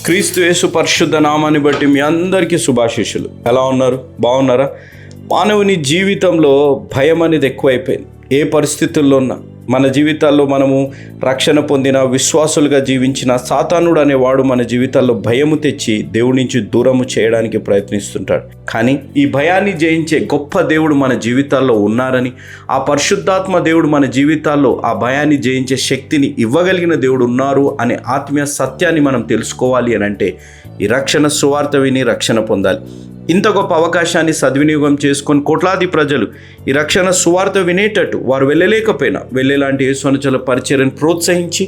క్రీస్తు యేసు పరిశుద్ధ నామాన్ని బట్టి మీ అందరికీ శుభాశీస్సులు. ఎలా ఉన్నారు? బాగున్నారా? మానవుని జీవితంలో భయం అనేది ఎక్కువైపోయింది. ఏ పరిస్థితుల్లో ఉన్నా మన జీవితాల్లో మనము రక్షణ పొందిన విశ్వాసులుగా జీవించిన సాతానుడు అనేవాడు మన జీవితాల్లో భయము తెచ్చి దేవుడి నుంచి దూరము చేయడానికి ప్రయత్నిస్తుంటాడు. కానీ ఈ భయాన్ని జయించే గొప్ప దేవుడు మన జీవితాల్లో ఉన్నారని, ఆ పరిశుద్ధాత్మ దేవుడు మన జీవితాల్లో ఆ భయాన్ని జయించే శక్తిని ఇవ్వగలిగిన దేవుడు ఉన్నారు అనే ఆత్మీయ సత్యాన్ని మనం తెలుసుకోవాలి అని అంటే ఈ రక్షణ సువార్త విని రక్షణ పొందాలి. ఇంత గొప్ప అవకాశాన్ని సద్వినియోగం చేసుకొని కోట్లాది ప్రజలు ఈ రక్షణ సువార్త వినేటట్టు వారు వెళ్ళలేకపోయినా వెళ్ళేలాంటి యేసునుచల పరిచర్యను ప్రోత్సహించి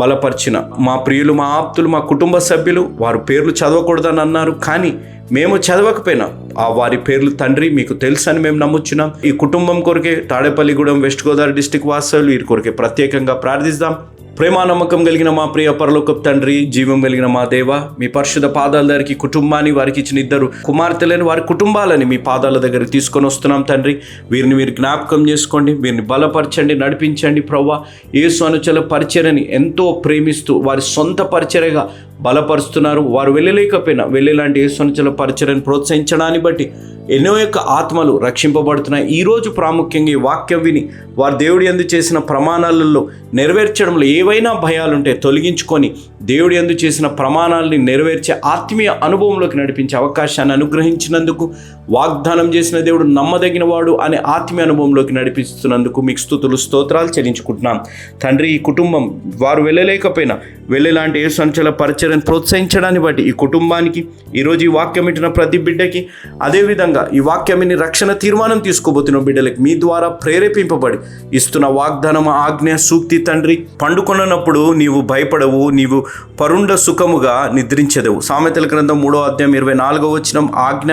బలపరిచిన మా ప్రియులు, మా ఆప్తులు, మా కుటుంబ సభ్యులు వారు పేర్లు చదవకూడదని అన్నారు. కానీ మేము చదవకపోయినా ఆ వారి పేర్లు తండ్రి మీకు తెలుసు అని మేము నమ్ముచున్నాం. ఈ కుటుంబం కొరకే తాడేపల్లిగూడెం వెస్ట్ గోదావరి డిస్టిక్ వాసులు వీరి కొరకే ప్రత్యేకంగా ప్రార్థిస్తాం. ప్రేమ నమ్మకం కలిగిన మా ప్రియ పరలోకపు తండ్రి, జీవం కలిగిన మా దేవ, మీ పరిశుద్ధ పాదాల దగ్గరికి కుటుంబాన్ని, వారికి ఇచ్చిన 2 కుమార్తెలని, వారి కుటుంబాలని మీ పాదాల దగ్గరికి తీసుకొని వస్తున్నాం తండ్రి. వీరిని మీరు జ్ఞాపకం చేసుకోండి, వీరిని బలపరచండి, నడిపించండి. ప్రవ్వా, యేసు అనుచల పరిచర్యని ఎంతో ప్రేమిస్తూ వారి సొంత పరిచర్యగా బలపరుస్తున్నారు. వారు వెళ్ళలేకపోయినా వెళ్ళేలాంటి యేసు అనుచల పరిచర్యను ప్రోత్సహించడాన్ని బట్టి ఎన్నో యొక్క ఆత్మలు రక్షింపబడుతున్నాయి. ఈరోజు ప్రాముఖ్యంగా ఈ వాక్యం విని వారు దేవుడి యందు చేసిన ప్రమాణాలలో నెరవేర్చడంలో ఏవైనా భయాలుంటే తొలగించుకొని దేవుడి యందు చేసిన ప్రమాణాలని నెరవేర్చే ఆత్మీయ అనుభవంలోకి నడిపించే అవకాశాన్ని అనుగ్రహించినందుకు, వాగ్దానం చేసిన దేవుడు నమ్మదగిన వాడు అనే ఆత్మీయ అనుభవంలోకి నడిపిస్తున్నందుకు మీకు స్తుతులు, స్తోత్రాలు చెల్లించుకుంటున్నాం తండ్రి. ఈ కుటుంబం వారు వెళ్ళలేకపోయినా వెళ్ళేలాంటి యేసు అనుచల పరిచర్యను ప్రోత్సహించడాన్ని బట్టి ఈ కుటుంబానికి, ఈరోజు ఈ వాక్యం వింటున్న ప్రతి బిడ్డకి, అదేవిధంగా ఈ వాక్యాన్ని రక్షణ తీర్మానం తీసుకోబోతున్న బిడ్డలకి మీ ద్వారా ప్రేరేపింపబడి ఇస్తున్న వాగ్దానం, ఆజ్ఞ, సూక్తి తండ్రి. పండుకొన్నప్పుడు నీవు భయపడవు, నీవు పరుండ సుఖముగా నిద్రించెదవు. సామెతల గ్రంథం 3వ అధ్యాయం 24వ వచనం ఆజ్ఞ,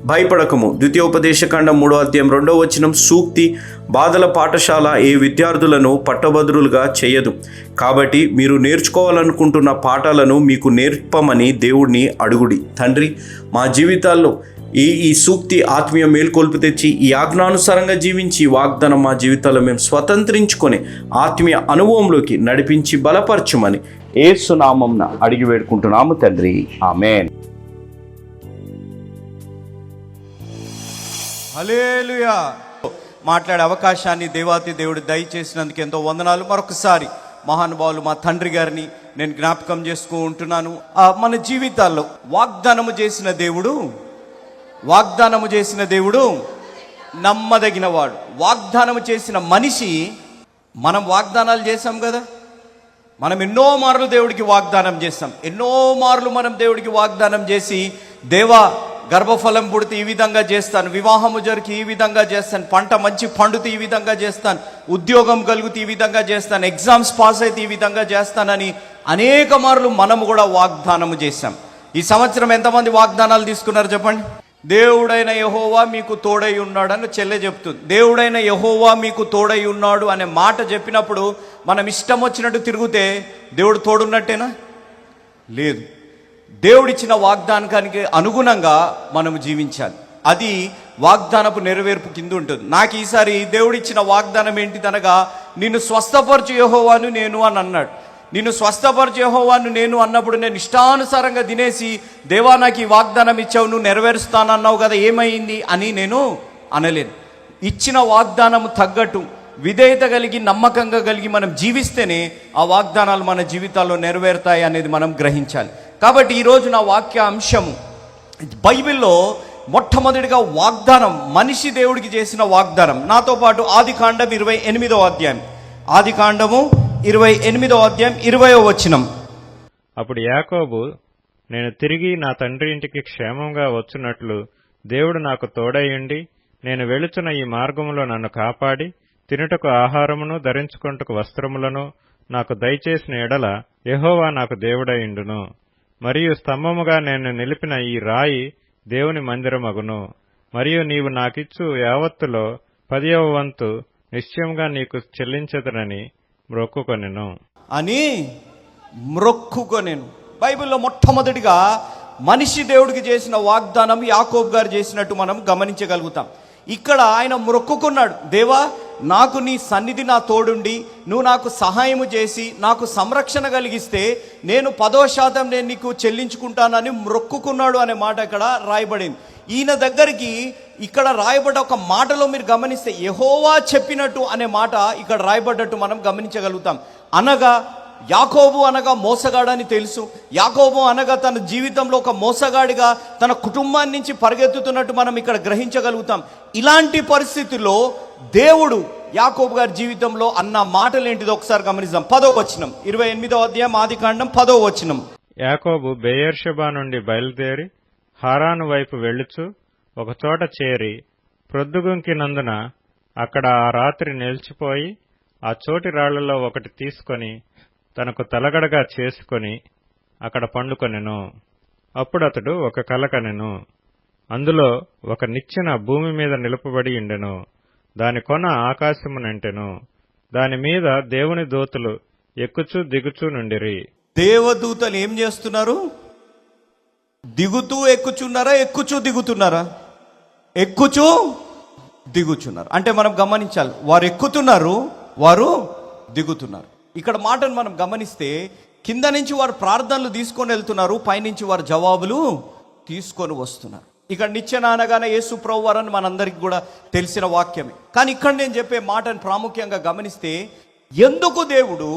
భయపడకము. ద్వితీయోపదేశకాండం 3వ అధ్యాయం 2వ వచనం సూక్తి, బాధల పాఠశాల ఏ విద్యార్థులను పట్టభద్రులుగా చేయదు. కాబట్టి మీరు నేర్చుకోవాలనుకుంటున్న పాఠాలను మీకు నేర్పమని దేవుడిని అడుగుడి. తండ్రి, మా జీవితాల్లో ఈ సూక్తి ఆత్మీయ మేల్కొల్పు తెచ్చి ఈ ఆజ్ఞానుసారంగా జీవించి వాగ్దానం మా జీవితాల్లో మేము స్వతంత్రించుకొని ఆత్మీయ అనుభవంలోకి నడిపించి బలపరచుమని యేసు నామమున అడిగి వేడుకుంటున్నాము తండ్రి. ఆమేన్. హల్లెలూయా. మాట్లాడే అవకాశాన్ని దేవాతి దేవుడు దయచేసినందుకు ఎంతో వందనాలు. మరొకసారి మహానుభావులు మా తండ్రి గారిని నేను జ్ఞాపకం చేసుకుంటున్నాను. మన జీవితాల్లో వాగ్దానము చేసిన దేవుడు నమ్మదగిన వాడు. వాగ్దానము చేసిన మనిషి, మనం వాగ్దానాలు చేశాం కదా, మనం ఎన్నో మార్లు దేవుడికి వాగ్దానం చేస్తాం. ఎన్నో మార్లు మనం దేవుడికి వాగ్దానం చేసి, దేవా గర్భఫలం పుడితే ఈ విధంగా చేస్తాను, వివాహము జరిగి ఈ విధంగా చేస్తాను, పంట మంచి పండుతే ఈ విధంగా చేస్తాను, ఉద్యోగం కలిగితే ఈ విధంగా చేస్తాను, ఎగ్జామ్స్ పాస్ అయితే ఈ విధంగా చేస్తానని అనేక మార్లు మనము కూడా వాగ్దానము చేశాం. ఈ సంవత్సరం ఎంతమంది వాగ్దానాలు తీసుకున్నారు చెప్పండి? దేవుడైన యెహోవా మీకు తోడై ఉన్నాడు అని చెల్లె చెప్తుంది. దేవుడైన యెహోవా మీకు తోడై ఉన్నాడు అనే మాట చెప్పినప్పుడు మనం ఇష్టం వచ్చినట్టు తిరిగితే దేవుడు తోడున్నట్టేనా? లేదు. దేవుడిచ్చిన వాగ్దానానికి అనుగుణంగా మనం జీవించాలి. అది వాగ్దానపు నెరవేర్పు కింద ఉంటుంది. నాకు ఈసారి దేవుడిచ్చిన వాగ్దానం ఏంటిదనగా, నిన్ను స్వస్థపరచు యెహోవాను నేను అని అన్నాడు. నిన్ను స్వస్థపరచు యెహోవాను నేను అన్నప్పుడు నేను ఇష్టానుసారంగా తినేసి, దేవా నాకు ఈ వాగ్దానం ఇచ్చావు, నువ్వు నెరవేరుస్తానన్నావు కదా, ఏమైంది అని నేను అనలేను. ఇచ్చిన వాగ్దానం తగ్గట్టు విధేయత కలిగి, నమ్మకంగా కలిగి మనం జీవిస్తేనే ఆ వాగ్దానాలు మన జీవితాల్లో నెరవేరుతాయి అనేది మనం గ్రహించాలి. కాబట్టి ఈరోజు నా వాక్య అంశము, బైబిల్లో మొట్టమొదటిగా వాగ్దానం, మనిషి దేవుడికి చేసిన వాగ్దానం. నాతో పాటు ఆదికాండం 28వ అధ్యాయం, ఆదికాండము 28వ అధ్యాయం 20వ వచనం. అప్పుడు యాకోబు, నేను తిరిగి నా తండ్రి ఇంటికి క్షేమంగా వచ్చున్నట్లు దేవుడు నాకు తోడయ్యుండి నేను వెళుచున్న ఈ మార్గములో నన్ను కాపాడి తినుటకు ఆహారమును ధరించుకొనుటకు వస్త్రములను నాకు దయచేసిన ఎడల యెహోవా నాకు దేవుడయ్యుండును. మరియు స్తంభముగా నేను నిలిపిన ఈ రాయి దేవుని మందిరమగును. మరియు నీవు నాకిచ్చు యావత్తులో 10వ వంతు నిశ్చయముగా నీకు చెల్లించదనని మ్రొక్కుకొనెను అని మ్రొక్కుకొనెను. బైబిల్లో మొట్టమొదటిగా మనిషి దేవుడికి చేసిన వాగ్దానం యాకోబు గారు చేసినట్టు మనం గమనించగలుగుతాం. ఇక్కడ ఆయన మ్రొక్కుకున్నాడు, దేవా నాకు నీ సన్నిధి నా తోడుండి నువ్వు నాకు సహాయము చేసి నాకు సంరక్షణ కలిగిస్తే నేను 10% నేను నీకు చెల్లించుకుంటానని మొక్కుకున్నాడు అనే మాట ఇక్కడ రాయబడింది. ఈయన దగ్గరికి ఇక్కడ రాయబడ్డ ఒక మాటలో మీరు గమనిస్తే యెహోవా చెప్పినట్టు అనే మాట ఇక్కడ రాయబడ్డట్టు మనం గమనించగలుగుతాం. అనగా యాకోబు అనగా మోసగాడని తెలుసు. యాకోబు అనగా తన జీవితంలో ఒక మోసగాడిగా తన కుటుంబాన్ని నుంచి పరిగెత్తుతున్నట్టు మనం ఇక్కడ గ్రహించగలుగుతాం. ఇలాంటి పరిస్థితుల్లో దేవుడు యాకోబు గారి జీవితంలో అన్న మాటలు ఏంటిదో ఒకసారి గమనిద్దాం. 10వ వచనం, 28వ అధ్యాయం ఆదికాండం 10వ వచనం. యాకోబు బెయేర్షెబా నుండి బయలుదేరి హారాను వైపు వెళ్ళుచు ఒకచోట చేరి ప్రొద్దుగుంకినందున అక్కడ ఆ రాత్రి నిలిచిపోయి ఆ చోటి రాళ్లలో ఒకటి తీసుకొని తనకు తలగడగా చేసుకొని అక్కడ పండుకొనెను. అప్పుడతడు ఒక కల కనెను. అందులో ఒక నిచ్చెన భూమి మీద నిలుపబడి ఉండెను. దాని కొన ఆకాశమునంటెను. దాని మీద దేవుని దూతలు ఎక్కుచూ దిగుచూ నుండిరి. దేవదూతలు ఏం చేస్తున్నారు? దిగుతూ ఎక్కుచున్నారా, ఎక్కుచూ దిగుతున్నారా? ఎక్కుచూ దిగుచున్నారు. అంటే మనం గమనించాలి, వారు ఎక్కుతున్నారు, వారు దిగుతున్నారు. ఇక్కడ మాటను మనం గమనిస్తే కింద నుంచి వారు ప్రార్థనలు తీసుకొని వెళ్తున్నారు, పైనుంచి వారు జవాబులు తీసుకొని వస్తున్నారు. ఇక్కడ నిచ్చెన అనగానే యేసు ప్రభు వారని మనందరికి కూడా తెలిసిన వాక్యమే. కానీ ఇక్కడ నేను చెప్పే మాటను ప్రాముఖ్యంగా గమనిస్తే ఎందుకు దేవుడు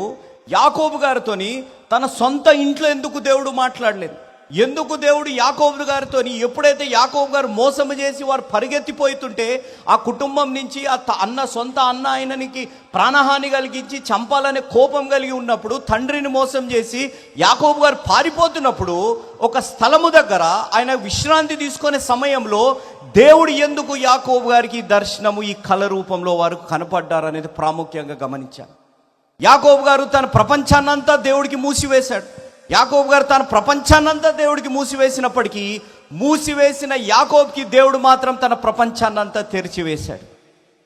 యాకోబు గారితోని తన సొంత ఇంట్లో ఎందుకు దేవుడు మాట్లాడలేదు? ఎందుకు దేవుడు యాకోబు గారితో ఎప్పుడైతే యాకోబు గారు మోసము చేసి వారు పరిగెత్తిపోతుంటే ఆ కుటుంబం నుంచి సొంత అన్న ఆయననికి ప్రాణహాని కలిగించి చంపాలనే కోపం కలిగి ఉన్నప్పుడు తండ్రిని మోసం చేసి యాకోబు గారు పారిపోతున్నప్పుడు ఒక స్థలము దగ్గర ఆయన విశ్రాంతి తీసుకునే సమయంలో దేవుడు ఎందుకు యాకోబు గారికి దర్శనము ఈ కళ రూపంలో వారు కనపడ్డారు అనేది ప్రాముఖ్యంగా గమనించారు. యాకోబు గారు తన ప్రపంచాన్నంతా దేవుడికి మూసివేశాడు. యాకోబు గారు తన ప్రపంచాన్నంతా దేవుడికి మూసివేసినప్పటికీ మూసివేసిన యాకోబుకి దేవుడు మాత్రం తన ప్రపంచాన్నంతా తెరిచివేశాడు.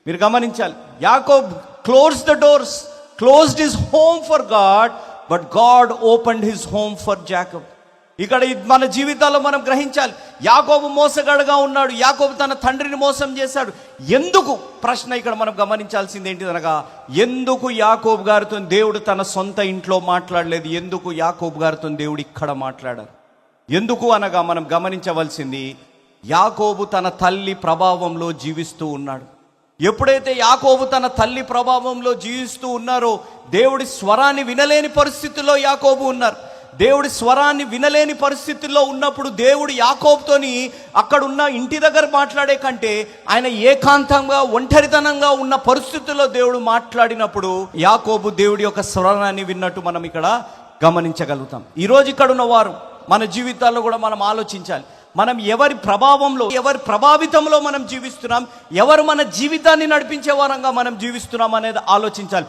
మీరు గమనించాలి, యాకోబ్ close the doors, closed his home for God, but God opened his home for Jacob. ఇక్కడ మన జీవితాల్లో మనం గ్రహించాలి, యాకోబు మోసగాడుగా ఉన్నాడు, యాకోబు తన తండ్రిని మోసం చేశాడు. ఎందుకు? ప్రశ్న ఇక్కడ మనం గమనించాల్సింది ఏంటిదనగా, ఎందుకు యాకోబు గారితో దేవుడు తన సొంత ఇంట్లో మాట్లాడలేదు? ఎందుకు యాకోబు గారితో దేవుడు ఇక్కడ మాట్లాడారు? ఎందుకు అనగా మనం గమనించవలసింది, యాకోబు తన తల్లి ప్రభావంలో జీవిస్తూ ఉన్నాడు. ఎప్పుడైతే యాకోబు తన తల్లి ప్రభావంలో జీవిస్తూ ఉన్నారో దేవుడి స్వరాన్ని వినలేని పరిస్థితుల్లో యాకోబు ఉన్నారు. దేవుడి స్వరాన్ని వినలేని పరిస్థితుల్లో ఉన్నప్పుడు దేవుడు యాకోబుతోని అక్కడున్న ఇంటి దగ్గర మాట్లాడే కంటే ఆయన ఏకాంతంగా ఒంటరితనంగా ఉన్న పరిస్థితుల్లో దేవుడు మాట్లాడినప్పుడు యాకోబు దేవుడి యొక్క స్వరాన్ని విన్నట్టు మనం ఇక్కడ గమనించగలుగుతాం. ఈరోజు ఇక్కడ ఉన్న వారు మన జీవితాల్లో కూడా మనం ఆలోచించాలి, మనం ఎవరి ప్రభావంలో, ఎవరి ప్రభావితంలో మనం జీవిస్తున్నాం, ఎవరు మన జీవితాన్ని నడిపించే వారంగా మనం జీవిస్తున్నాం అనేది ఆలోచించాలి.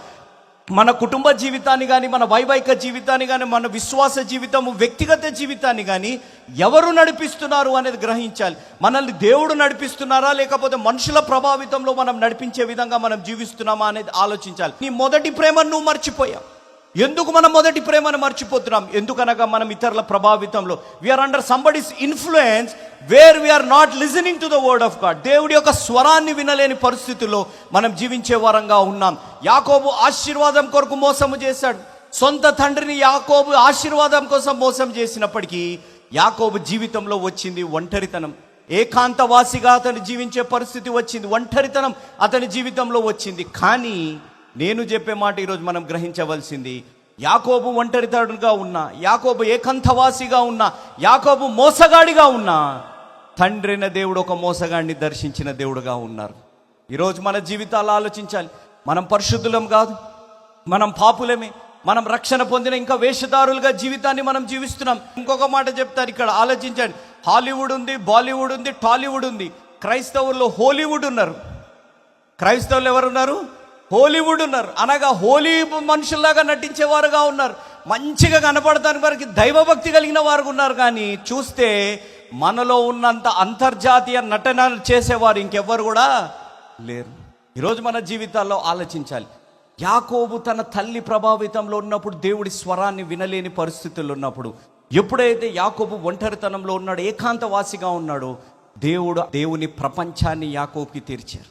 మన కుటుంబ జీవితాన్ని కానీ, మన వైవాహిక జీవితాన్ని కానీ, మన విశ్వాస జీవితము, వ్యక్తిగత జీవితాన్ని కానీ ఎవరు నడిపిస్తున్నారు అనేది గ్రహించాలి. మనల్ని దేవుడు నడిపిస్తున్నారా, లేకపోతే మనుషుల ప్రభావితంలో మనం నడిపించే విధంగా మనం జీవిస్తున్నామా అనేది ఆలోచించాలి. నీ మొదటి ప్రేమను నువ్వు మర్చిపోయావు. ఎందుకు మనం మొదటి ప్రేమను మర్చిపోతున్నాం? ఎందుకనగా మనం ఇతరుల ప్రభావితంలో, we're under somebody's influence where we're not listening to the word of God. దేవుడి యొక్క స్వరాన్ని వినలేని పరిస్థితుల్లో మనం జీవించే వారంగా ఉన్నాం. యాకోబు ఆశీర్వాదం కొరకు మోసము చేశాడు. సొంత తండ్రిని యాకోబు ఆశీర్వాదం కోసం మోసం చేసినప్పటికీ యాకోబు జీవితంలో వచ్చింది ఒంటరితనం. ఏకాంతవాసిగా అతను జీవించే పరిస్థితి వచ్చింది. ఒంటరితనం అతని జీవితంలో వచ్చింది. కానీ నేను చెప్పే మాట ఈరోజు మనం గ్రహించవలసింది, యాకోబు ఒంటరితడుగా ఉన్నా, యాకోబు ఏకాంతవాసిగా ఉన్నా, యాకోబు మోసగాడిగా ఉన్నా, తండ్రైన దేవుడు ఒక మోసగాడిని దర్శించిన దేవుడుగా ఉన్నారు. ఈరోజు మన జీవితాలు ఆలోచించాలి. మనం పరిశుద్ధులం కాదు, మనం పాపులమే. మనం రక్షణ పొందిన ఇంకా వేషధారులుగా జీవితాన్ని మనం జీవిస్తున్నాం. ఇంకొక మాట చెప్తారు ఇక్కడ, ఆలోచించండి. హాలీవుడ్ ఉంది, బాలీవుడ్ ఉంది, టాలీవుడ్ ఉంది. క్రైస్తవుల్లో హోలీవుడ్ ఉన్నారు. క్రైస్తవులు ఎవరున్నారు? హోలీవుడ్ ఉన్నారు. అనగా హోలీ మనుషుల్లాగా నటించేవారుగా ఉన్నారు. మంచిగా కనపడటానికి వారికి దైవభక్తి కలిగిన వారు ఉన్నారు. కానీ చూస్తే మనలో ఉన్నంత అంతర్జాతీయ నటన చేసేవారు ఇంకెవ్వరు కూడా లేరు. ఈరోజు మన జీవితాల్లో ఆలోచించాలి. యాకోబు తన తల్లి ప్రభావితంలో ఉన్నప్పుడు, దేవుడి స్వరాన్ని వినలేని పరిస్థితుల్లో ఉన్నప్పుడు, ఎప్పుడైతే యాకోబు ఒంటరితనంలో ఉన్నాడో, ఏకాంతవాసిగా ఉన్నాడో, దేవుని ప్రపంచాన్ని యాకోబుకి తెరిచారు.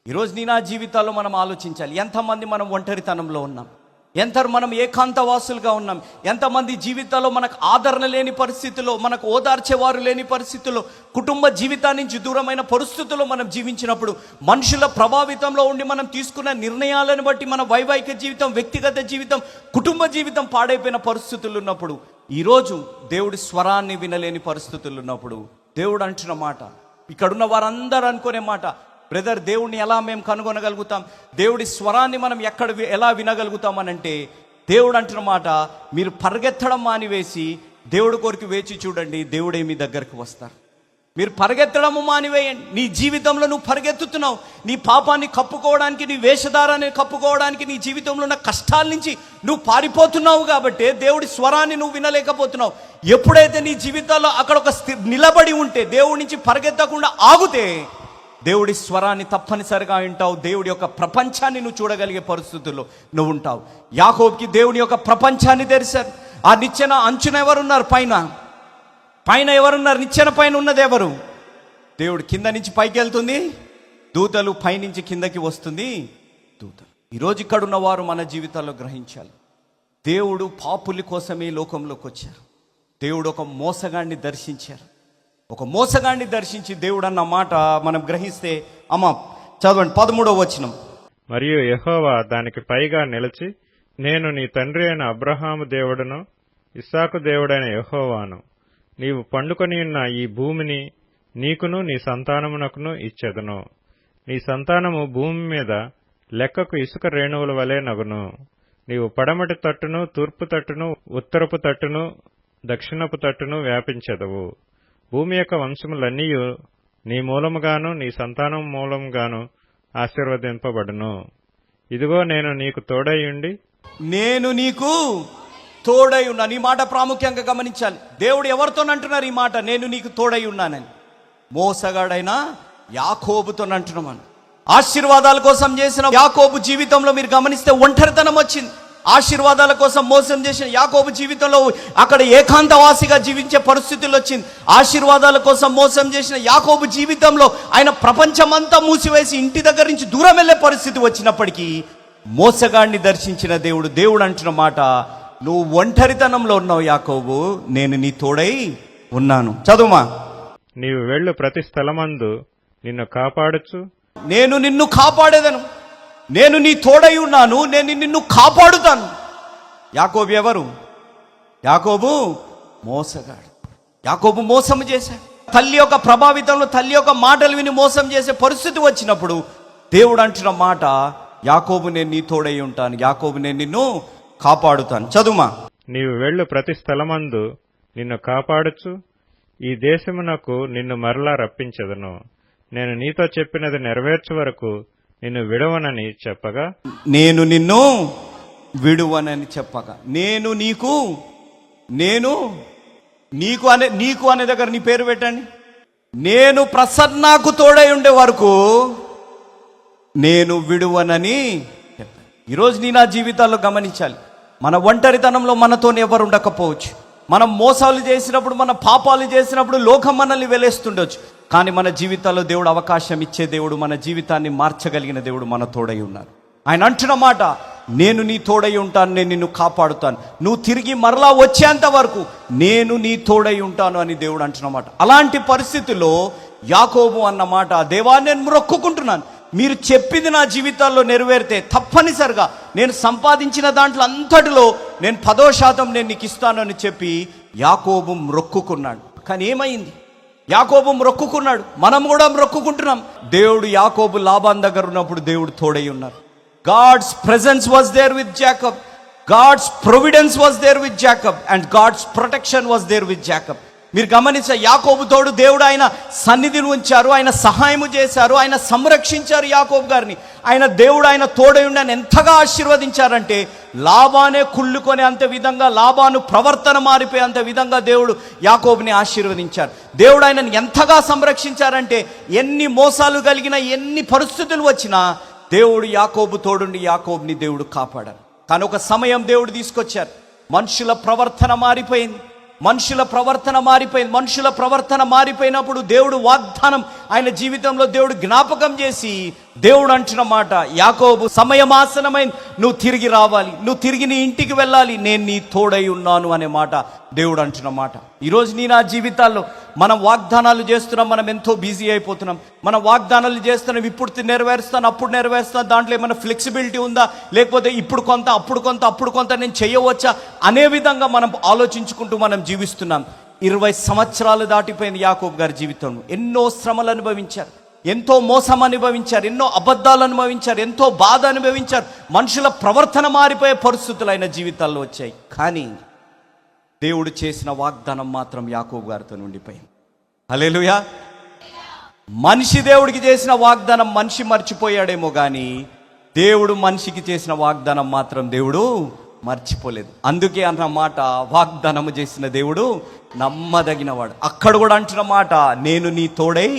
ఈరోజు నీ నా జీవితాల్లో మనం ఆలోచించాలి. ఎంతమంది మనం ఒంటరితనంలో ఉన్నాం, ఎంత మనం ఏకాంతవాసులుగా ఉన్నాం, ఎంతమంది జీవితాల్లో మనకు ఆదరణ లేని పరిస్థితుల్లో, మనకు ఓదార్చేవారు లేని పరిస్థితుల్లో, కుటుంబ జీవితాన్ని నుంచి దూరమైన పరిస్థితుల్లో మనం జీవించినప్పుడు, మనుషుల ప్రభావితంలో ఉండి మనం తీసుకున్న నిర్ణయాలను బట్టి మన వైవాహిక జీవితం, వ్యక్తిగత జీవితం, కుటుంబ జీవితం పాడైపోయిన పరిస్థితులు ఉన్నప్పుడు, ఈరోజు దేవుడి స్వరాన్ని వినలేని పరిస్థితులు ఉన్నప్పుడు దేవుడు అంటున్న మాట, ఇక్కడున్న వారందరూ అనుకునే మాట, బ్రదర్ దేవుడిని ఎలా మేము కనుగొనగలుగుతాం, దేవుడి స్వరాన్ని మనం ఎలా వినగలుగుతాం అని అంటే, దేవుడు అంటున్న మాట, మీరు పరిగెత్తడం మానివేసి దేవుడి కొరకు వేచి చూడండి, దేవుడే మీ దగ్గరకు వస్తారు. మీరు పరిగెత్తడము మానివేయండి. నీ జీవితంలో నువ్వు పరిగెత్తుతున్నావు, నీ పాపాన్ని కప్పుకోవడానికి, నీ వేషధారాన్ని కప్పుకోవడానికి, నీ జీవితంలో ఉన్న కష్టాల నుంచి నువ్వు పారిపోతున్నావు కాబట్టి దేవుడి స్వరాన్ని నువ్వు వినలేకపోతున్నావు. ఎప్పుడైతే నీ జీవితాల్లో అక్కడ ఒక నిలబడి ఉంటే, దేవుడి నుంచి పరిగెత్తకుండా ఆగితే, దేవుడి స్వరాన్ని తప్పనిసరిగా వింటావు. దేవుడి యొక్క ప్రపంచాన్ని నువ్వు చూడగలిగే పరిస్థితుల్లో నువ్వు ఉంటావు. యాకోబుకి దేవుడి యొక్క ప్రపంచాన్ని తెరిచారు. ఆ నిచ్చెన అంచున ఎవరున్నారు? పైన ఎవరున్నారు? నిచ్చెన పైన ఉన్నది ఎవరు? దేవుడు. కింద నుంచి పైకి వెళ్తుంది దూతలు, పైనుంచి కిందకి వస్తుంది దూతలు. ఈరోజు ఇక్కడ ఉన్నవారు మన జీవితాల్లో గ్రహించాలి, దేవుడు పాపుల కోసమే లోకంలోకి వచ్చారు. దేవుడు ఒక మోసగాడిని దర్శించారు. ఒక మోసగాడిని దర్శించి దేవుడు అన్న మాట మనం గ్రహిస్తే, అమ్మ చదవండి 13వ వచనం. మరియు యెహోవా దానికి పైగా నిలిచి, నేను నీ తండ్రి అయిన అబ్రహాము దేవుడును ఇస్సాకు దేవుడైన యెహోవాను. నీవు పండుకొని ఉన్న ఈ భూమిని నీకును నీ సంతానమునకును ఇచ్చెదను. నీ సంతానము భూమి మీద లెక్కకు ఇసుక రేణువుల వలె నగును. నీవు పడమటి తట్టును, తూర్పు తట్టును, ఉత్తరపు తట్టును, దక్షిణపు తట్టును వ్యాపించెదవు. భూమి యొక్క వంశములన్నీయు నీ మూలముగాను నీ సంతానం మూలముగాను ఆశీర్వదింపబడును. ఇదిగో నేను నీకు తోడైయుండి, నేను నీకు తోడై ఉన్నాను. ఈ మాట ప్రాముఖ్యంగా గమనించాలి. దేవుడు ఎవరితోనంటున్నారు ఈ మాట? నేను నీకు తోడై ఉన్నానని. మోసగాడైన యాకోబుతోనంటున్నాను. ఆశీర్వాదాల కోసం చేసిన యాకోబు జీవితంలో మీరు గమనిస్తే ఒంటరితనం వచ్చింది. ఆశీర్వాదాల కోసం మోసం చేసిన యాకోబు జీవితంలో అక్కడ ఏకాంతవాసిగా జీవించే పరిస్థితులు వచ్చింది. ఆశీర్వాదాల కోసం మోసం చేసిన యాకోబు జీవితంలో ఆయన ప్రపంచమంతా మూసివేసి ఇంటి దగ్గర నుంచి దూరం వెళ్ళే పరిస్థితి వచ్చినప్పటికీ, మోసగాడిని దర్శించిన దేవుడు అంటున్న మాట, నువ్వు ఒంటరితనంలో ఉన్నావు యాకోబు, నేను నీ తోడై ఉన్నాను. చదువుమా. నీవు వెళ్ళు ప్రతి స్థలమందు నిన్ను కాపాడుచు, నేను నిన్ను కాపాడేదను, నేను నీ తోడై ఉన్నాను, నేను నిన్ను కాపాడుతాను. యాకోబు ఎవరు? యాకోబు మోసగాడు. యాకోబు మోసం చేశాడు. తల్లి యొక్క ప్రభావితంలో, తల్లి యొక్క మాటలు విని మోసం చేసే పరిస్థితి వచ్చినప్పుడు దేవుడు అంటున్న మాట, యాకోబు నేను నీ తోడై ఉంటాను, యాకోబు నేను నిన్ను కాపాడుతాను. చదువుమా. నీవు వెళ్ళు ప్రతి స్థలమందు నిన్ను కాపాడుచు, ఈ దేశమునకు నిన్ను మరలా రప్పించెదను. నేను నీతో చెప్పినది నెరవేర్చు వరకు నిన్ను విడవనని చెప్పగా, నేను నిన్ను విడువనని చెప్పగా, నేను నీకు అనే దగ్గర నీ పేరు పెట్టండి. నేను ప్రసన్నాకు తోడై ఉండే వరకు నేను విడువనని చెప్పాను. ఈరోజు నీ నా జీవితాల్లో గమనించాలి, మన ఒంటరితనంలో మనతో ఎవరు ఉండకపోవచ్చు. మనం మోసాలు చేసినప్పుడు, మన పాపాలు చేసినప్పుడు లోకం మనల్ని వెలేస్తుండొచ్చు. కానీ మన జీవితాల్లో దేవుడు అవకాశం ఇచ్చే దేవుడు, మన జీవితాన్ని మార్చగలిగిన దేవుడు మన తోడై ఉన్నారు. ఆయన అంటున్న మాట, నేను నీ తోడై ఉంటాను, నేను నిన్ను కాపాడుతాను, నువ్వు తిరిగి మరలా వచ్చేంత వరకు నేను నీ తోడై ఉంటాను అని దేవుడు అంటున్న మాట. అలాంటి పరిస్థితుల్లో యాకోబు అన్న మాట, దేవా నేను మొక్కుకుంటున్నాను, మీరు చెప్పింది నా జీవితాల్లో నెరవేరితే తప్పనిసరిగా నేను సంపాదించిన దాంట్లో అంతటిలో నేను 10% నేను నీకు ఇస్తాను అని చెప్పి యాకోబు మొక్కుకున్నాడు. కానీ ఏమైంది? యాకోబు మొక్కుకున్నాడు, మనం కూడా మొక్కుకుంటున్నాం. దేవుడు యాకోబు లాబాన్ దగ్గర ఉన్నప్పుడు దేవుడు తోడై ఉన్నారు. God's presence was there with Jacob, God's providence was there with Jacob, and God's protection was there with Jacob. మీరు గమనించే, యాకోబు తోడు దేవుడు ఆయన సన్నిధిని ఉంచారు, ఆయన సహాయము చేశారు, ఆయన సంరక్షించారు యాకోబు గారిని. ఆయన దేవుడు ఆయన తోడై ఉండి ఆయన ఎంతగా ఆశీర్వదించారంటే, లాబానే కుళ్ళుకొని అంత విధంగా, లాబాను ప్రవర్తన మారిపోయి అంత విధంగా దేవుడు యాకోబుని ఆశీర్వదించారు. దేవుడు ఆయనను ఎంతగా సంరక్షించారంటే, ఎన్ని మోసాలు కలిగిన, ఎన్ని పరిస్థితులు వచ్చినా దేవుడు యాకోబు తోడుండి యాకోబుని దేవుడు కాపాడారు. కానీ ఒక సమయం దేవుడు తీసుకొచ్చారు, మనుషుల ప్రవర్తన మారిపోయింది, మనుషుల ప్రవర్తన మారిపోయింది. మనుషుల ప్రవర్తన మారిపోయినప్పుడు దేవుడు వాగ్దానం ఆయన జీవితంలో దేవుడు జ్ఞాపకం చేసి దేవుడు అంటున్న మాట, యాకోబు సమయం ఆసనమైంది, నువ్వు తిరిగి రావాలి, నువ్వు తిరిగి నీ ఇంటికి వెళ్ళాలి, నేను నీ తోడై ఉన్నాను అనే మాట దేవుడు అంటున్న మాట. ఈరోజు నీ నా జీవితాల్లో మనం వాగ్దానాలు చేస్తున్నాం, మనం ఎంతో బిజీ అయిపోతున్నాం. మనం వాగ్దానాలు చేస్తున్నాం, ఇప్పుడు నెరవేరుస్తాను, అప్పుడు నెరవేరుస్తాను, దాంట్లో ఏమైనా ఫ్లెక్సిబిలిటీ ఉందా, లేకపోతే ఇప్పుడు కొంత అప్పుడు కొంత నేను చేయవచ్చా అనే విధంగా మనం ఆలోచించుకుంటూ మనం జీవిస్తున్నాం. 20 సంవత్సరాలు దాటిపోయింది యాకోబు గారి జీవితంలో. ఎన్నో శ్రమలు అనుభవించారు, ఎంతో మోసం అనుభవించారు, ఎన్నో అబద్ధాలు అనుభవించారు, ఎంతో బాధ అనుభవించారు. మనుషుల ప్రవర్తన మారిపోయే పరిస్థితులు ఆయన జీవితాల్లో వచ్చాయి. కానీ దేవుడు చేసిన వాగ్దానం మాత్రం యాకోబు గారితో ఉండిపోయింది. హల్లెలూయా. మనిషి దేవుడికి చేసిన వాగ్దానం మనిషి మర్చిపోయాడేమో కానీ దేవుడు మనిషికి చేసిన వాగ్దానం మాత్రం దేవుడు మర్చిపోలేదు. అందుకే అన్నమాట, వాగ్దానము చేసిన దేవుడు నమ్మదగినవాడు. అక్కడ కూడా అంటున్న మాట, నేను నీ తోడై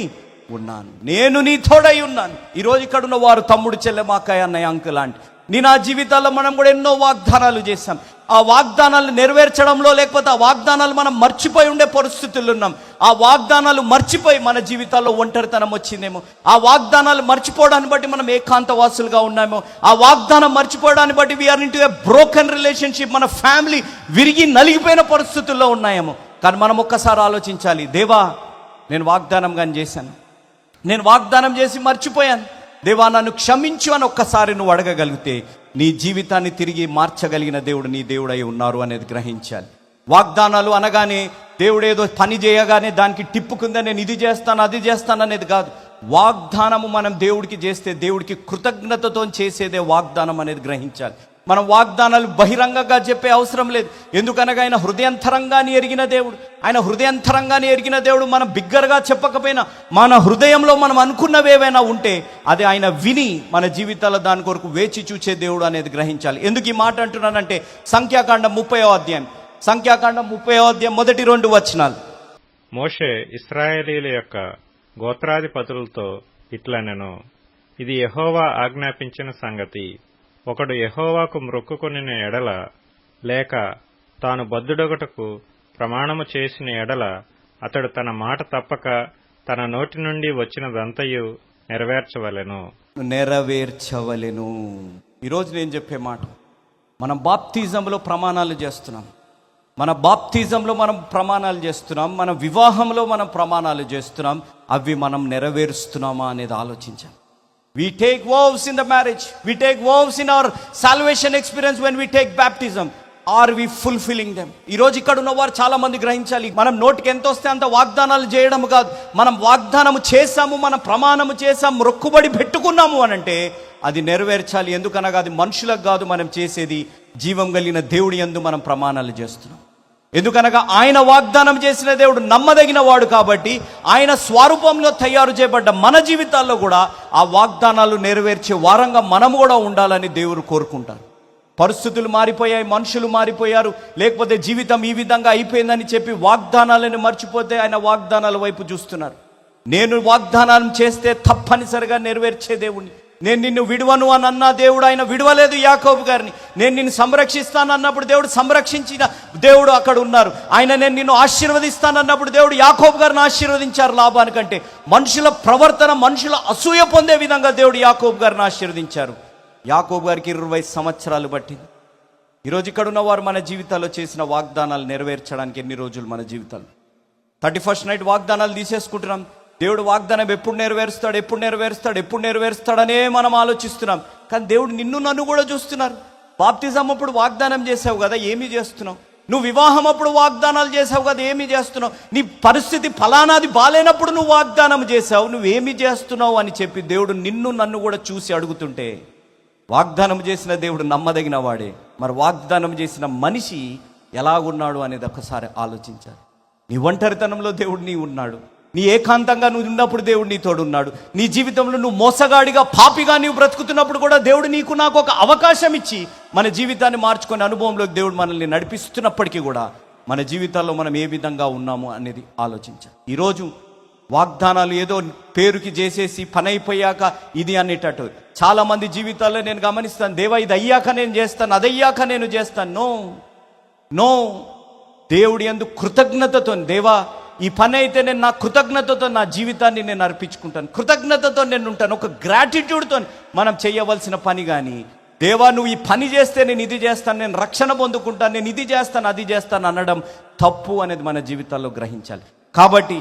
ఉన్నాను, నేను నీ తోడై ఉన్నాను. ఈరోజు ఇక్కడ ఉన్న వారు తమ్ముడు, చెల్లె, అక్కయ్య, అన్నయ్య, అంకుల్ లాంటి నీ నా జీవితాల్లో మనం కూడా ఎన్నో వాగ్దానాలు చేశాం. ఆ వాగ్దానాలు నెరవేర్చడంలో, లేకపోతే ఆ వాగ్దానాలు మనం మర్చిపోయి ఉండే పరిస్థితుల్లో ఉన్నాం. ఆ వాగ్దానాలు మర్చిపోయి మన జీవితాల్లో ఒంటరితనం వచ్చిందేమో, ఆ వాగ్దానాలు మర్చిపోవడాన్ని బట్టి మనం ఏకాంతవాసులుగా ఉన్నామో, ఆ వాగ్దానం మర్చిపోవడాన్ని బట్టి we're into a broken relationship, మన ఫ్యామిలీ విరిగి నలిగిపోయిన పరిస్థితుల్లో ఉన్నాయేమో. కానీ మనం ఒక్కసారి ఆలోచించాలి, దేవా నేను వాగ్దానం కానీ చేశాను, నేను వాగ్దానం చేసి మర్చిపోయాను, దేవా నన్ను క్షమించు అని ఒక్కసారి నువ్వు అడగగలిగితే నీ జీవితాన్ని తిరిగి మార్చగలిగిన దేవుడు నీ దేవుడై ఉన్నారు అనేది గ్రహించాలి. వాగ్దానాలు అనగానే దేవుడు ఏదో పని చేయగానే దానికి టిప్పుకుందా, నేను ఇది చేస్తాను అది చేస్తాను అనేది కాదు. వాగ్దానము మనం దేవుడికి చేస్తే దేవుడికి కృతజ్ఞతతో చేసేదే వాగ్దానం అనేది గ్రహించాలి. మనం వాగ్దానాలు బహిరంగంగా చెప్పే అవసరం లేదు. ఎందుకనగా ఆయన హృదయంతరంగాన్ని ఎరిగిన దేవుడు. ఆయన హృదయంతరంగాన్ని ఎరిగిన దేవుడు మనం బిగ్గరగా చెప్పకపోయినా మన హృదయంలో మనం అనుకున్నవి ఏవైనా ఉంటే అది ఆయన విని మన జీవితాల్లో దాని కొరకు వేచి చూచే దేవుడు అనేది గ్రహించాలి. ఎందుకు ఈ మాట అంటున్నానంటే, సంఖ్యాకాండం 30వ అధ్యాయం, సంఖ్యాకాండం 30వ అధ్యాయం మొదటి 2 వచనాలు. మోషే ఇశ్రాయేలీయుల యొక్క గోత్రాధిపతులతో ఇట్లనెను, ఇది యెహోవా ఆజ్ఞాపించిన సంగతి. ఒకడు యెహోవాకు మ్రొక్కుకొనిన ఎడల, లేక తాను బద్ధుడొకటకు ప్రమాణము చేసిన ఎడల, అతడు తన మాట తప్పక తన నోటి నుండి వచ్చినదంతయు నెరవేర్చవలెను. ఈరోజు నేను చెప్పే మాట, మనం బాప్తిజంలో ప్రమాణాలు చేస్తున్నాం, మన బాప్తిజంలో మనం ప్రమాణాలు చేస్తున్నాం, మన వివాహంలో మనం ప్రమాణాలు చేస్తున్నాం, అవి మనం నెరవేరుస్తున్నామా అనేది ఆలోచించాం. We take vows in the marriage. We take vows in our salvation experience when we take baptism. Are we fulfilling them? ఈరోజు ఇక్కడ ఉన్న వారు చాలా మంది గ్రహించాలి, మనం నోటికి ఎంత వస్తే అంత వాగ్దానాలు చేయడం కాదు. మనం వాగ్దానము చేశాము, మనం ప్రమాణము చేశాము, మొక్కుబడి పెట్టుకున్నాము అని అంటే అది నెరవేర్చాలి. ఎందుకనగా అది మనుషులకు కాదు మనం చేసేది, జీవం కలిగిన దేవుడి యందు మనం ప్రమాణాలు చేస్తున్నాం. ఎందుకనగా ఆయన వాగ్దానం చేసిన దేవుడు నమ్మదగిన వాడు కాబట్టి ఆయన స్వరూపంలో తయారు చేయబడ్డ మన జీవితాల్లో కూడా ఆ వాగ్దానాలు నెరవేర్చే వారంగా మనము కూడా ఉండాలని దేవుడు కోరుకుంటారు. పరిస్థితులు మారిపోయాయి, మనుషులు మారిపోయారు, లేకపోతే జీవితం ఈ విధంగా అయిపోయిందని చెప్పి వాగ్దానాలను మర్చిపోతే ఆయన వాగ్దానాల వైపు చూస్తున్నారు. నేను వాగ్దానం చేస్తే తప్పనిసరిగా నెరవేర్చే దేవుడిని, నేను నిన్ను విడువను అని అన్న దేవుడు ఆయన విడవలేదు యాకోబు గారిని. నేను నిన్ను సంరక్షిస్తాను అన్నప్పుడు దేవుడు సంరక్షించిన దేవుడు అక్కడ ఉన్నారు. ఆయన నేను నిన్ను ఆశీర్వదిస్తాను అన్నప్పుడు దేవుడు యాకోబు గారిని ఆశీర్వదించారు. లాభానికంటే మనుషుల ప్రవర్తన, మనుషుల అసూయ పొందే విధంగా దేవుడు యాకోబు గారిని ఆశీర్వదించారు. యాకోబు గారికి 20 సంవత్సరాలు పట్టింది. ఈరోజు ఇక్కడ ఉన్నవారు మన జీవితాల్లో చేసిన వాగ్దానాలు నెరవేర్చడానికి ఎన్ని రోజులు మన జీవితాలు 31st నైట్ వాగ్దానాలు తీసేసుకుంటున్నాం. దేవుడు వాగ్దానం ఎప్పుడు నెరవేరుస్తాడనే మనం ఆలోచిస్తున్నాం. కానీ దేవుడు నిన్ను నన్ను కూడా చూస్తున్నారు. బాప్తిజం అప్పుడు వాగ్దానం చేసావు కదా, ఏమి చేస్తున్నావు? నువ్వు వివాహం అప్పుడు వాగ్దానాలు చేసావు కదా, ఏమి చేస్తున్నావు? నీ పరిస్థితి ఫలానాది బాలేనప్పుడు నువ్వు వాగ్దానం చేసావు, నువ్వేమి చేస్తున్నావు అని చెప్పి దేవుడు నిన్ను నన్ను కూడా చూసి అడుగుతుంటే, వాగ్దానం చేసిన దేవుడు నమ్మదగిన వాడే, మరి వాగ్దానం చేసిన మనిషి ఎలాగున్నాడు అనేది ఒకసారి ఆలోచించాలి. నీ ఒంటరితనంలో దేవుడు నీ ఉన్నాడు, నీ ఏకాంతంగా నువ్వు ఉన్నప్పుడు దేవుడు నీ తోడున్నాడు. నీ జీవితంలో నువ్వు మోసగాడిగా, పాపిగా నీవు బ్రతుకుతున్నప్పుడు కూడా దేవుడు నీకు నాకు ఒక అవకాశం ఇచ్చి మన జీవితాన్ని మార్చుకునే అనుభవంలోకి దేవుడు మనల్ని నడిపిస్తున్నప్పటికీ కూడా మన జీవితాల్లో మనం ఏ విధంగా ఉన్నాము అనేది ఆలోచించాలి. ఈరోజు వాగ్దానాలు ఏదో పేరుకి చేసేసి పని అయిపోయాక ఇది అనేటట్టు చాలా మంది జీవితాల్లో నేను గమనిస్తాను, దేవా ఇది అయ్యాక నేను చేస్తాను, అది అయ్యాక నేను చేస్తాను. నో, దేవుడి యందు కృతజ్ఞతతో, దేవా ఈ పని అయితే నేను నా కృతజ్ఞతతో నా జీవితాన్ని నేను అర్పించుకుంటాను, కృతజ్ఞతతో నేను ఉంటాను, ఒక గ్రాటిట్యూడ్తో మనం చేయవలసిన పని. కానీ దేవా నువ్వు ఈ పని చేస్తే నేను ఇది చేస్తాను, నేను రక్షణ పొందుకుంటాను, నేను ఇది చేస్తాను అది చేస్తాను అనడం తప్పు అనేది మన జీవితాల్లో గ్రహించాలి. కాబట్టి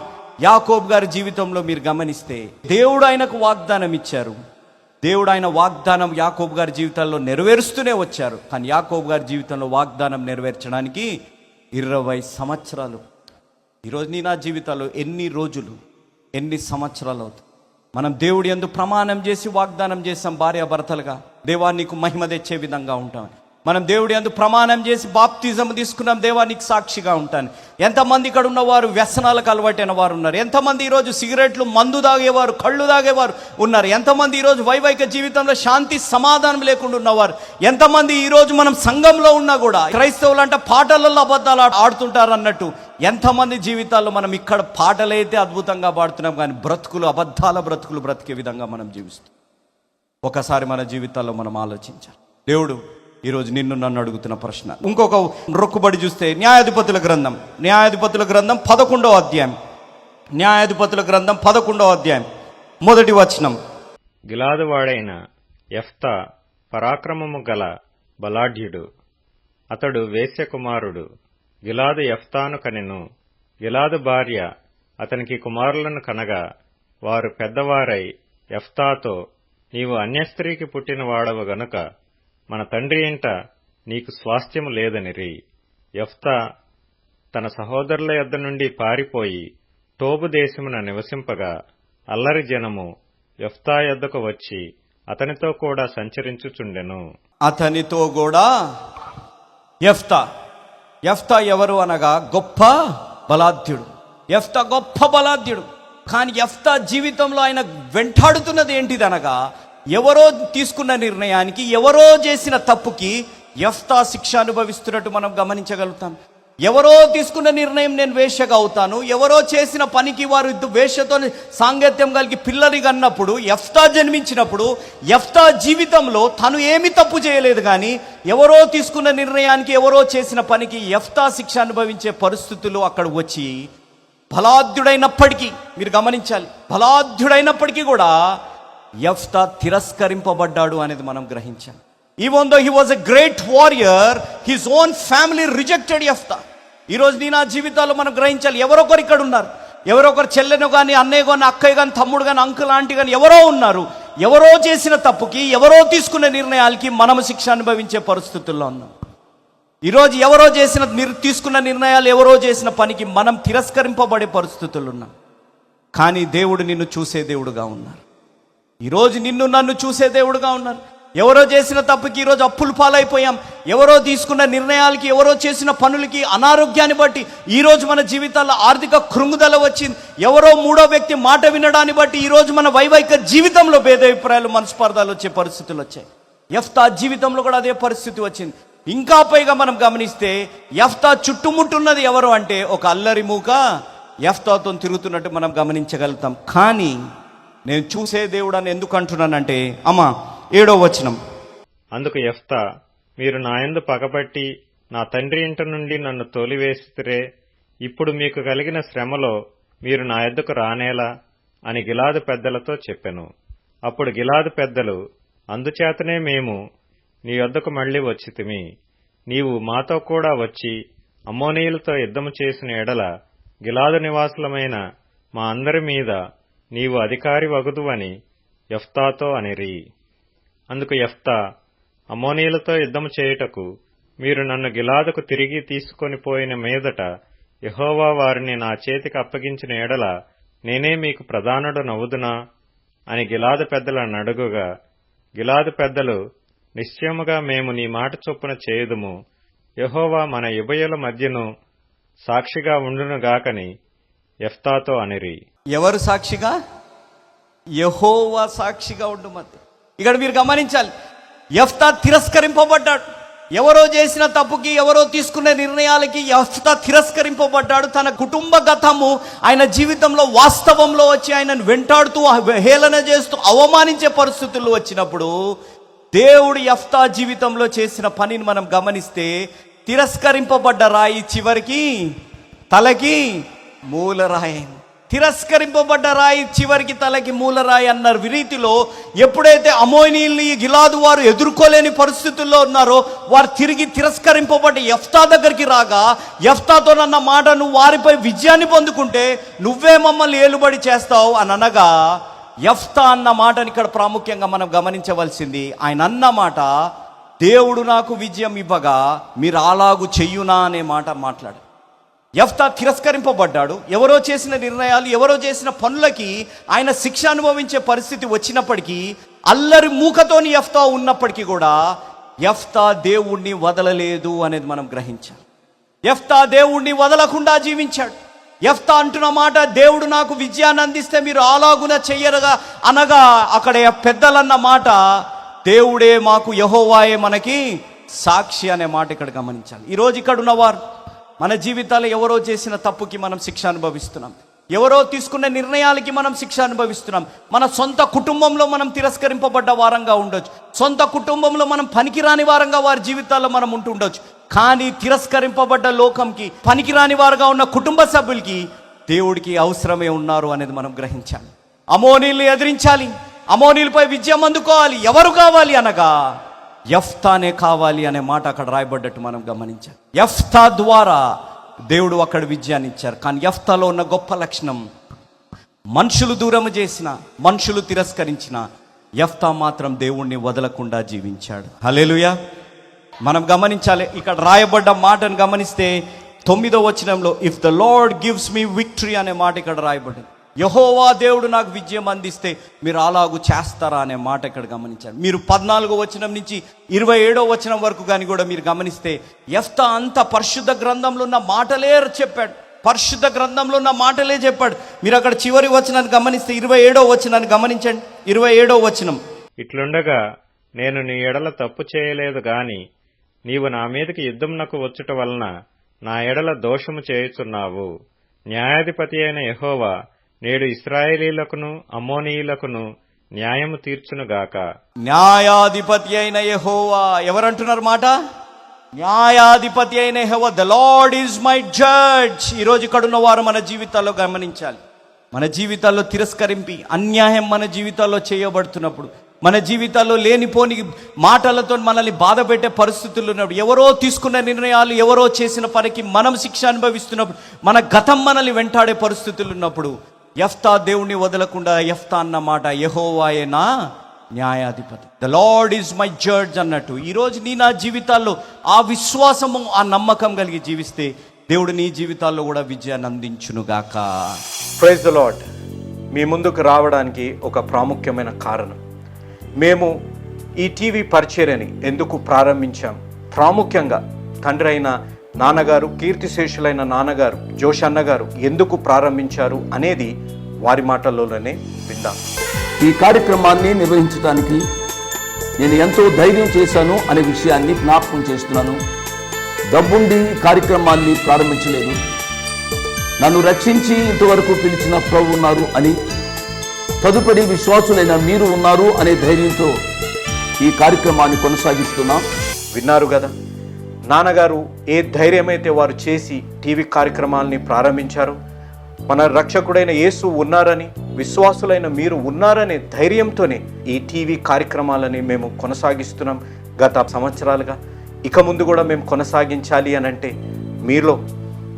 యాకోబు గారి జీవితంలో మీరు గమనిస్తే దేవుడు ఆయనకు వాగ్దానం ఇచ్చారు. దేవుడు ఆయన వాగ్దానం యాకోబు గారి జీవితాల్లో నెరవేరుస్తూనే వచ్చారు. కానీ యాకోబు గారి జీవితంలో వాగ్దానం నెరవేర్చడానికి 20 సంవత్సరాలు. ఈరోజు నీ నా జీవితాల్లో ఎన్ని రోజులు, ఎన్ని సంవత్సరాలు అవుతుంది? మనం దేవుడి యందు ప్రమాణం చేసి వాగ్దానం చేసాం భార్యాభర్తలుగా, దేవా నీకు మహిమ తెచ్చే విధంగా ఉంటాం. మనం దేవుడి యందు ప్రమాణం చేసి బాప్తిజం తీసుకున్నాం, దేవా నీకు సాక్షిగా ఉంటాను. ఎంతమంది ఇక్కడ ఉన్నవారు వ్యసనాలకు అలవాటైన వారు ఉన్నారు? ఎంతమంది ఈరోజు సిగరెట్లు, మందు తాగేవారు, కళ్ళు తాగేవారు ఉన్నారు? ఎంతమంది ఈరోజు వైవాహిక జీవితంలో శాంతి సమాధానం లేకుండా ఉన్నవారు? ఎంతమంది ఈరోజు మనం సంఘంలో ఉన్నా కూడా క్రైస్తవులు అంటే పాటలలో అబద్ధాలు ఆడుతుంటారు అన్నట్టు ఎంతమంది జీవితాల్లో మనం ఇక్కడ పాటలైతే అద్భుతంగా పాడుతున్నాం, కానీ బ్రతుకులు అబద్ధాల బ్రతుకులు బ్రతికే విధంగా మనం జీవిస్తాం. ఒకసారి మన జీవితాల్లో మనం ఆలోచించాలి. దేవుడు ఈరోజు నిన్ను నన్ను అడుగుతున్న ప్రశ్న, ఇంకొక రొక్కుబడి చూస్తే న్యాయాధిపతుల గ్రంథం 11వ అధ్యాయం, న్యాయాధిపతుల గ్రంథం 11వ అధ్యాయం 1వ వచనం. గిలాదు వాడైన యెఫ్తా పరాక్రమము గల బలాఢ్యుడు, అతడు వేశ్య కుమారుడు. గిలాదు యెఫ్తాను కనెను. గిలాదు భార్య అతనికి కుమారులను కనగా వారు పెద్దవారై యెఫ్తాతో, నీవు అన్యస్త్రీకి పుట్టిన వాడవు గనుక మన తండ్రి ఇంట నీకు స్వాస్థ్యము లేదనిరి. యెఫ్తా తన సహోదరుల యొద్ద నుండి పారిపోయి టోబు దేశమున నివసింపగా అల్లరి జనము యెఫ్తా యొద్దకు వచ్చి అతనితో కూడా సంచరించుచుండెను. అతనితో కూడా యెఫ్తా ఎవరు అనగా గొప్ప బలాఢ్యుడు. యెఫ్తా గొప్ప బలాఢ్యుడు. కానీ యెఫ్తా జీవితంలో ఆయన వెంటాడుతున్నది ఏంటిదనగా, ఎవరో తీసుకున్న నిర్ణయానికి, ఎవరో చేసిన తప్పుకి యెఫ్తా శిక్ష అనుభవిస్తున్నట్టు మనం గమనించగలుగుతాం. ఎవరో తీసుకున్న నిర్ణయం నేను వేశ్యగా అవుతాను, ఎవరో చేసిన పనికి వారు వేశ్యతో సాంగత్యం కలిగి పిల్లలు కన్నప్పుడు, యెఫ్తా జన్మించినప్పుడు యెఫ్తా జీవితంలో తను ఏమి తప్పు చేయలేదు, కానీ ఎవరో తీసుకున్న నిర్ణయానికి, ఎవరో చేసిన పనికి యెఫ్తా శిక్ష అనుభవించే పరిస్థితులు అక్కడ వచ్చి, బలాఢ్యుడైనప్పటికీ మీరు గమనించాలి, బలాఢ్యుడైనప్పటికీ కూడా యెఫ్తా తిరస్కరింపబడ్డాడు అనేది మనం గ్రహించాలి. Even though he was a great warrior, his own family rejected యెఫ్తా. ఈరోజు నీ నా జీవితాల్లో మనం గ్రహించాలి, ఎవరొకరు ఇక్కడ ఉన్నారు, ఎవరొకరు చెల్లెను కానీ, అన్నయ్య కానీ, అక్కయ్య కానీ, తమ్ముడు కానీ, అంకుల్ ఆంటీ కానీ ఎవరో ఉన్నారు. ఎవరో చేసిన తప్పుకి, ఎవరో తీసుకునే నిర్ణయాలకి మనము శిక్ష అనుభవించే పరిస్థితుల్లో ఉన్నాం. ఈరోజు ఎవరో తీసుకున్న నిర్ణయాలు, ఎవరో చేసిన పనికి మనం తిరస్కరింపబడే పరిస్థితులు ఉన్నాం. కానీ దేవుడు నిన్ను చూసే దేవుడుగా ఉన్నారు. ఈరోజు నిన్ను నన్ను చూసే దేవుడుగా ఉన్నారు. ఎవరో చేసిన తప్పుకి ఈరోజు అప్పులు పాలైపోయాం. ఎవరో తీసుకున్న నిర్ణయాలకి, ఎవరో చేసిన పనులకి, అనారోగ్యాన్ని బట్టి ఈరోజు మన జీవితాల్లో ఆర్థిక కృంగుదల వచ్చింది. ఎవరో మూడో వ్యక్తి మాట వినడాన్ని బట్టి ఈరోజు మన వైవాహిక జీవితంలో భేదాభిప్రాయాలు, మనస్పర్ధాలు వచ్చే పరిస్థితులు వచ్చాయి. యెఫ్తా జీవితంలో కూడా అదే పరిస్థితి వచ్చింది. ఇంకా పైగా మనం గమనిస్తే యెఫ్తా చుట్టుముట్టున్నది ఎవరు అంటే ఒక అల్లరి మూక యెఫ్తాతో తిరుగుతున్నట్టు మనం గమనించగలుగుతాం. కానీ నేను చూసే దేవుడు అని ఎందుకు అంటున్నానంటే, 7వ వచనం. అందుకు యెఫ్తా, మీరు నా యందు పగబట్టి నా తండ్రి ఇంట నుండి నన్ను తోలివేసిరే, ఇప్పుడు మీకు కలిగిన శ్రమలో మీరు నా యొద్దకు రానేలా అని గిలాదు పెద్దలతో చెప్పెను. అప్పుడు గిలాదు పెద్దలు, అందుచేతనే మేము నీ యొద్దకు మళ్లీ వచ్చితిమి. నీవు మాతో కూడా వచ్చి అమ్మోనీయులతో యుద్ధము చేసిన ఎడల గిలాదు నివాసులమైన మా అందరి మీద నీవు అధికారి వగుదువని యెఫ్తాతో అనిరి. అందుకు యెఫ్తా, అమ్మోనీయులతో యుద్ధము చేయుటకు మీరు నన్ను గిలాదుకు తిరిగి తీసుకొని పోయిన మీదట యెహోవా వారిని నా చేతికి అప్పగించిన ఎడల నేనే మీకు ప్రధానుడు నవ్వుదునా అని గిలాదు పెద్దలను అడుగుగా, గిలాదు పెద్దలు, నిశ్చయముగా మేము నీ మాట చొప్పున చేయుదుము, యెహోవా మన ఉభయుల మధ్యను సాక్షిగా ఉండునుగాకని యెఫ్తాతో అనిరి. ఎవరు సాక్షిగా? యెహోవా సాక్షిగా ఉండుమది. ఇక్కడ మీరు గమనించాలి, యెఫ్తా తిరస్కరింపబడ్డాడు. ఎవరో చేసిన తప్పుకి, ఎవరో తీసుకునే నిర్ణయాలకి యెఫ్తా తిరస్కరింపబడ్డాడు. తన కుటుంబ గతము ఆయన జీవితంలో వాస్తవంలో వచ్చి ఆయనను వెంటాడుతూ, హేళన చేస్తూ, అవమానించే పరిస్థితులు వచ్చినప్పుడు దేవుడు యెఫ్తా జీవితంలో చేసిన పనిని మనం గమనిస్తే, తిరస్కరింపబడ్డ రాయి చివరికి తలకి మూలరాయి. తిరస్కరింపబడ్డ రాయి చివరికి తలకి మూలరాయి అన్నారు రీతిలో ఎప్పుడైతే అమోనీయుల్ని గిలాదు వారు ఎదుర్కోలేని పరిస్థితుల్లో ఉన్నారో వారు తిరిగి తిరస్కరింపబడ్డ యెఫ్తా దగ్గరికి రాగా, యెఫ్తాతోనన్న మాట, నువ్వు వారిపై విజయాన్ని పొందుకుంటే నువ్వే మమ్మల్ని ఏలుబడి చేస్తావు అని అనగా, యెఫ్తా అన్న మాటని ఇక్కడ ప్రాముఖ్యంగా మనం గమనించవలసింది. ఆయన అన్న మాట, దేవుడు నాకు విజయం ఇవ్వగా మీరు అలాగు చెయ్యునా అనే మాట మాట్లాడు. యెఫ్తా తిరస్కరింపబడ్డాడు. ఎవరో చేసిన నిర్ణయాలు, ఎవరో చేసిన పనులకి ఆయన శిక్ష అనుభవించే పరిస్థితి వచ్చినప్పటికీ, అల్లరి మూకతోని యెఫ్తా ఉన్నప్పటికీ కూడా యెఫ్తా దేవుణ్ణి వదలలేదు అనేది మనం గ్రహించాలి. యెఫ్తా దేవుణ్ణి వదలకుండా జీవించాడు. యెఫ్తా అంటున్న మాట, దేవుడు నాకు విజయాన్ని అందిస్తే మీరు అలాగున చెయ్యరుగా అనగా, అక్కడ పెద్దలన్న మాట, దేవుడే మాకు, యెహోవాయే మనకి సాక్షి అనే మాట ఇక్కడ గమనించాలి. ఈరోజు ఇక్కడ ఉన్నవారు మన జీవితాల్లో ఎవరో చేసిన తప్పుకి మనం శిక్ష అనుభవిస్తున్నాం. ఎవరో తీసుకున్న నిర్ణయాలకి మనం శిక్ష అనుభవిస్తున్నాం. మన సొంత కుటుంబంలో మనం తిరస్కరింపబడ్డ వారంగా ఉండొచ్చు. సొంత కుటుంబంలో మనం పనికిరాని వారంగా వారి జీవితాల్లో మనం ఉంటుండొచ్చు. కానీ తిరస్కరింపబడ్డ లోకంకి, పనికిరాని వారుగా ఉన్న కుటుంబ సభ్యులకి దేవుడికి అవసరమే ఉన్నారు అనేది మనం గ్రహించాలి. అమోనీయుల్ని ఎదిరించాలి, అమోనీయులపై విజయం అందుకోవాలి. ఎవరు కావాలి అనగా యెఫ్తానే కావాలి అనే మాట అక్కడ రాయబడ్డట్టు మనం గమనించాలి. యెఫ్తా ద్వారా దేవుడు అక్కడ విజయాన్ని ఇచ్చారు. కానీ యెఫ్తాలో ఉన్న గొప్ప లక్షణం, మనుషులు దూరం చేసిన, మనుషులు తిరస్కరించిన యెఫ్తా మాత్రం దేవుణ్ణి వదలకుండా జీవించాడు. హల్లెలూయా. మనం గమనించాలి, ఇక్కడ రాయబడ్డ మాటను గమనిస్తే 9వ వచనంలో, if the lord gives me victory అనే మాట ఇక్కడ రాయబడింది. యెహోవా దేవుడు నాకు విజయం అందిస్తే మీరు అలాగూ చేస్తారా అనే మాట ఇక్కడ గమనించారు. మీరు 14వ వచనం నుంచి 27వ వచనం వరకు కానీ కూడా మీరు గమనిస్తే, యెఫ్తా అంత పరిశుద్ధ గ్రంథంలో ఉన్న మాటలే చెప్పాడు. పరిశుద్ధ గ్రంథంలో ఉన్న మాటలే చెప్పాడు. మీరు అక్కడ చివరి వచనాన్ని గమనిస్తే 27వ వచనాన్ని గమనించండి. 27వ వచనం, ఇట్లుండగా నేను నీ ఎడల తప్పు చేయలేదు గాని నీవు నా మీదకి యుద్ధమునకు వచ్చుట వలన నా ఎడల దోషము చేయుచున్నావు. న్యాయాధిపతి అయిన యెహోవా నేడు ఇశ్రాయేలీయులకును అమ్మోనీయులకును న్యాయము తీర్చునుగాక. న్యాయాధిపతి అయిన యెహోవా, ఎవరంటున్నారు మాట? న్యాయాధిపతి అయిన యెహోవా, the Lord is my judge. ఈరోజు ఇక్కడ ఉన్న వారు మన జీవితాల్లో గమనించాలి. మన జీవితాల్లో తిరస్కరింపి అన్యాయం మన జీవితాల్లో చేయబడుతున్నప్పుడు, మన జీవితాల్లో లేనిపోని మాటలతో మనల్ని బాధ పెట్టే పరిస్థితులు ఉన్నప్పుడు, ఎవరో తీసుకున్న నిర్ణయాలు, ఎవరో చేసిన పనికి మనం శిక్ష అనుభవిస్తున్నప్పుడు, మన గతం మనల్ని వెంటాడే పరిస్థితులు ఉన్నప్పుడు, యెఫ్తా దేవుణ్ణి వదలకుండా యెఫ్తా అన్న మాట, యెహోవాయే నా న్యాయాధిపతి, the Lord is my judge అన్నట్టు ఈరోజు నా జీవితాల్లో ఆ విశ్వాసము, ఆ నమ్మకం కలిగి జీవిస్తే దేవుడు నీ జీవితాల్లో కూడా విజయాన్ని అందించునుగాక. Praise the Lord. మీ ముందుకు రావడానికి ఒక ప్రాముఖ్యమైన కారణం, మేము ఈ టీవీ పరిచర్యని ఎందుకు ప్రారంభించాం, ప్రాముఖ్యంగా తండ్రి అయిన నాన్నగారు, కీర్తిశేషులైన నాన్నగారు జోష్ అన్న గారు ఎందుకు ప్రారంభించారు అనేది వారి మాటల్లోనే విందాం. ఈ కార్యక్రమాన్ని నిర్వహించడానికి నేను ఎంతో ధైర్యం చేశాను అనే విషయాన్ని జ్ఞాపకం చేస్తున్నాను. డబ్బుండి ఈ కార్యక్రమాన్ని ప్రారంభించలేదు. నన్ను రక్షించి ఇంతవరకు పిలిచిన ప్రభు ఉన్నారు అని, తదుపరి విశ్వాసులైన మీరు ఉన్నారు అనే ధైర్యంతో ఈ కార్యక్రమాన్ని కొనసాగిస్తున్నాం. విన్నారు కదా, నాన్నగారు ఏ ధైర్యమైతే వారు చేసి టీవీ కార్యక్రమాలని ప్రారంభించారు, మన రక్షకుడైన యేసు ఉన్నారని, విశ్వాసులైన మీరు ఉన్నారనే ధైర్యంతోనే ఈ టీవీ కార్యక్రమాలని మేము కొనసాగిస్తున్నాం గత సంవత్సరాలుగా. ఇక ముందు కూడా మేము కొనసాగించాలి అని అంటే మీలో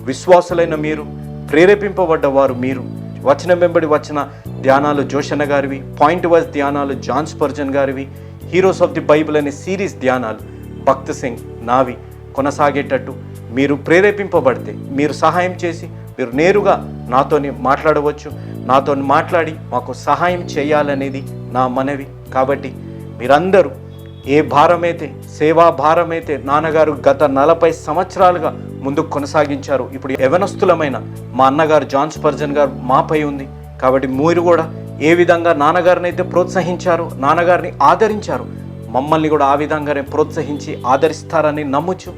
విశ్వాసులైన మీరు, ప్రేరేపింపబడ్డ వారు మీరు, వచనం వెంబడి వచ్చిన ధ్యానాలు జోషన్న గారివి, పాయింట్ వైజ్ ధ్యానాలు జాన్ స్పర్జన్ గారివి, హీరోస్ ఆఫ్ ది బైబిల్ అనే సిరీస్ ధ్యానాలు భక్త్ సింగ్ నావి కొనసాగేటట్టు మీరు ప్రేరేపింపబడితే, మీరు సహాయం చేసి మీరు నేరుగా నాతోని మాట్లాడవచ్చు. నాతో మాట్లాడి మాకు సహాయం చేయాలనేది నా మనవి. కాబట్టి మీరందరూ ఏ భారమైతే, సేవా భారమైతే నాన్నగారు గత 40 సంవత్సరాలుగా ముందుకు కొనసాగించారు, ఇప్పుడు యవనస్తులమైన మా అన్నగారు జాన్ స్పర్జన్ గారు మాపై ఉంది. కాబట్టి మీరు కూడా ఏ విధంగా నాన్నగారిని అయితే ప్రోత్సహించారు, నాన్నగారిని ఆదరించారు, మమ్మల్ని కూడా ఆ విధంగానే ప్రోత్సహించి ఆదరిస్తారని నమ్ముచు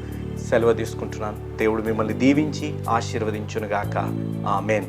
సెలవు తీసుకుంటున్నాను. దేవుడు మిమ్మల్ని దీవించి ఆశీర్వదించునుగాక. ఆమేన్.